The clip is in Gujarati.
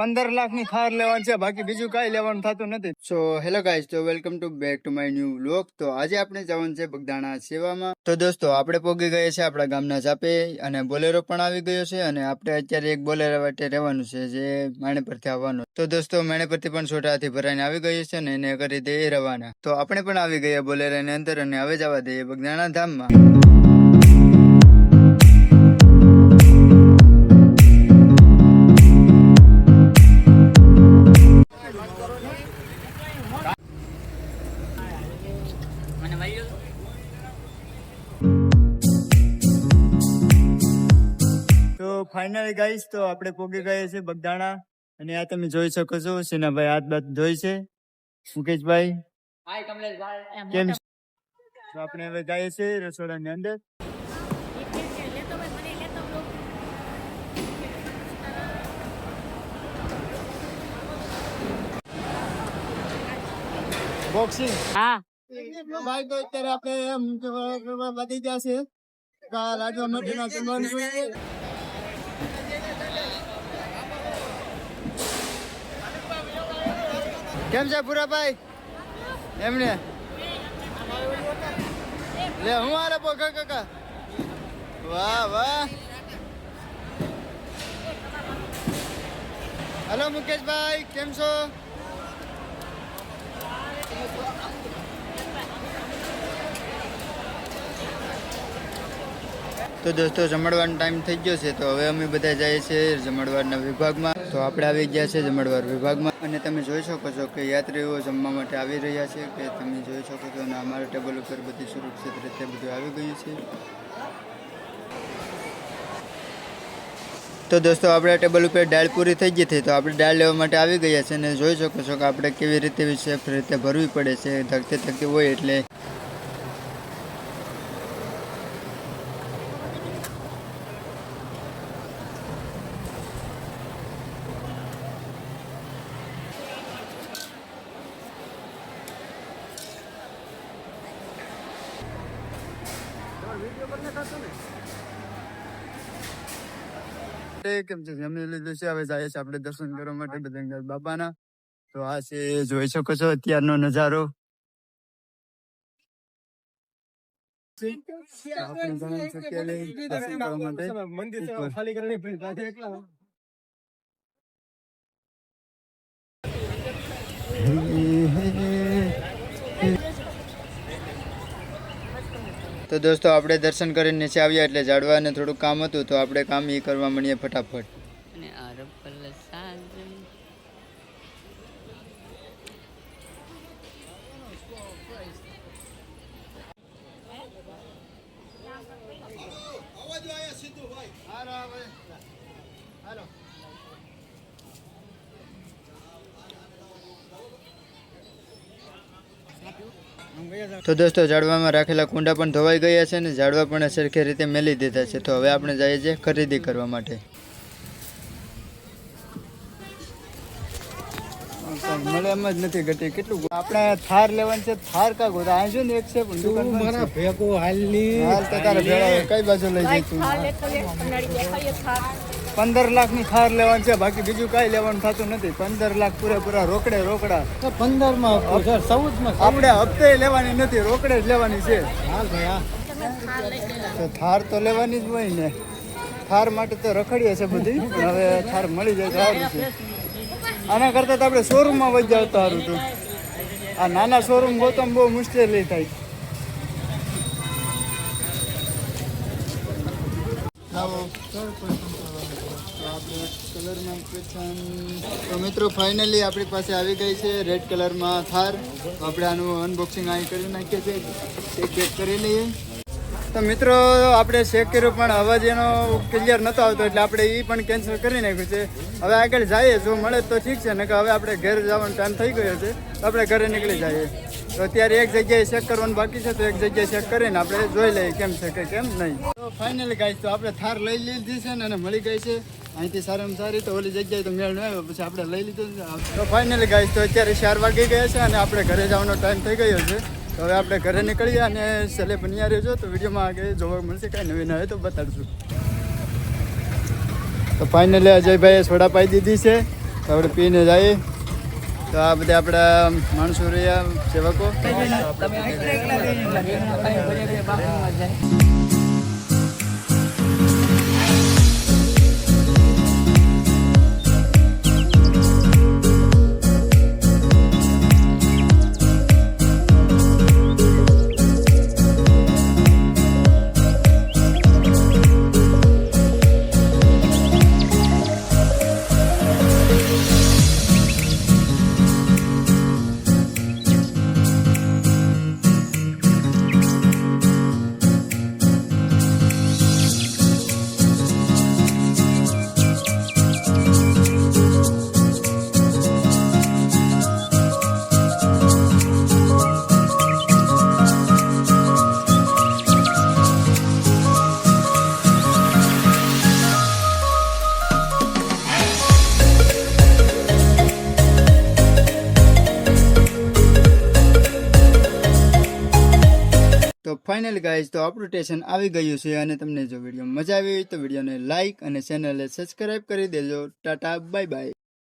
15 લાખની થાર લેવાની છે, બાકી બીજું કઈ લેવાનું થતું નથી. સો હેલો ગાઈઝ, તો welcome to back to my new vlog. તો આજે આપણે જવાનું છે બગદાણા સેવામાં. તો દોસ્તો આપણે પહોંચી ગયા છે આપણા ગામના ચાપે અને બોલેરો પણ આવી ગયો છે અને આપણે અત્યારે એક બોલેરો વાટે રહેવાનું છે જે માણેપરથી આવવાનું. તો દોસ્તો માણેપરથી પણ છોટાથી ભરાઈને આવી ગયું છે ને એને કરી દઈએ રવાના. તો આપણે પણ આવી ગયા બોલેરાની અંદર અને હવે જવા દઈએ બગદાણા ધામમાં. તો ફાઇનલી ગાઈસ, તો આપણે પોગી ગયા છે બગદાણા અને આ તમે જોઈ શકો છો સિનાભાઈ હાથ બાત ધોઈ છે. મુકેશભાઈ કેમ છે? તો આપણે હવે જઈએ છીએ રસોડાની અંદર. બોક્સિંગ હા ભાઈ, તો અત્યારે આપણે એમ વધી જશે લાડવા માટેના સામાન જોઈએ. કેમ છે પુરાભાઈ? એમને લે હું આલે પોકા કાકા. વાહ વાહ. હેલો મુકેશભાઈ, કેમ છો? તો દોસ્તો જમણવારનો ટાઈમ થઈ ગયો છે, તો હવે અમે બધા જઈએ છીએ જમણવારના વિભાગમાં. તો આપણે આવી ગયા છે જમણવાર વિભાગમાં અને તમે જોઈ શકો છો કે યાત્રીઓ જમવા માટે આવી રહ્યા છે, કે તમે જોઈ શકો છો અને અમારા ટેબલ ઉપર બધી સુરક્ષિત રીતે બધું આવી ગયું છે. તો દોસ્તો આપણા ટેબલ ઉપર દાળ પૂરી થઈ ગઈ હતી, તો આપણે દાળ લેવા માટે આવી ગયા છે અને જોઈ શકો છો કે આપણે કેવી રીતે સેફ રીતે ભરવી પડે છે, ધકતી ધકતી હોય એટલે. કેમ છે જમી લીધું છે, હવે જાય છે આપણે દર્શન કરવા માટે બધા બાપાના. તો આ છે જોઈ શકો છો અત્યારનો નજારો. તો દોસ્તો આપણે દર્શન કરીને નીચે આવ્યા એટલે ઝાડવાને થોડું કામ હતું, તો આપણે કામ એ કરવા મળીએ ફટાફટ. તો દોસ્તો ઝાડવામાં રાખેલા કુંડા પણ ધોવાઈ ગયા છે અને ઝાડવા પણ સરખી રીતે મેલી દીધા છે. તો હવે આપણે જઈએ છીએ ખરીદી કરવા માટે. મળે એમ જ નથી ઘટી. કેટલું આપણે થાર લેવાની છે, થાર કા ગોતા આ છે ને એક છે પણ મારા ભેગો હાલની હાલ તો તારે ભેળા કઈ બાજુ લઈ જઈ તું? 15 લાખની થાર લેવાની છે, બાકી બીજું કઈ લેવાનું થતું નથી. 15 લાખ પૂરેપૂરા રોકડા 15 માં 14 માં આપણે હપ્તે લેવાની નથી, રોકડે જ લેવાની છે. હાલ ભાઈ તો થાર તો લેવાની જ હોય ને. થાર માટે તો રખડીએ છે બધી, પણ હવે થાર મળી જાય તો સારું છે. આના કરતાં તો આપણે શોરૂમમાં વહી જાવ તો સારું હતું. આ નાના શોરૂમ ગોતમ બહુ મુશ્કેલી થાય. તો મિત્રો ફાઇનલી આપણી પાસે આવી ગઈ છે રેડ કલરમાં થાર. આપણે આનું અનબોક્સિંગ અહીં કરી નાખીએ છીએ, ચેક કરી લઈએ. તો મિત્રો આપણે ચેક કર્યું પણ અવાજ એનો ક્લિયર નહોતો આવતો એટલે આપણે એ પણ કેન્સલ કરી નાખ્યું છે. હવે આગળ જઈએ, જો મળે તો ઠીક છે, ને કે હવે આપણે ઘરે જવાનો ટાઈમ થઈ ગયો છે તો આપણે ઘરે નીકળી જઈએ. તો અત્યારે એક જગ્યાએ ચેક કરવાનું બાકી છે, તો એક જગ્યાએ ચેક કરીને આપણે જોઈ લઈએ કેમ છે કે કેમ નહીં. તો ફાઇનલી ગાઈસ, તો આપણે થાર લઈ લીધી છે ને અને મળી ગઈ છે અહીંથી સારામાં સારી. તો ઓલી જગ્યાએ તો મેળ ન આવ્યો, પછી આપણે લઈ લીધું. તો ફાઇનલી ગાઈસ, તો અત્યારે 4 વાગી ગયા છે અને આપણે ઘરે જવાનો ટાઈમ થઈ ગયો છે. તો હવે આપણે ઘરે નીકળીએ અને છેલ્લે બન્યા રહેજો. તો વિડીયોમાં આગળ જોવા મળશે, કાંઈ નવી હોય તો બતાડશું. તો ફાઇનલી અજયભાઈએ સોડા પાઈ દીધી છે તો આપણે પીને જઈએ. તો આ બધા આપણા માણસો રહ્યા સેવકો. તો ફાઇનલ ગાઈઝ, તો આપણું સ્ટેશન આવી ગયું છે. અને તમને જો વિડીયો મજા આવી હોય તો વિડીયોને લાઇક અને ચેનલને સબસ્ક્રાઈબ કરી દેજો. Tata bye bye.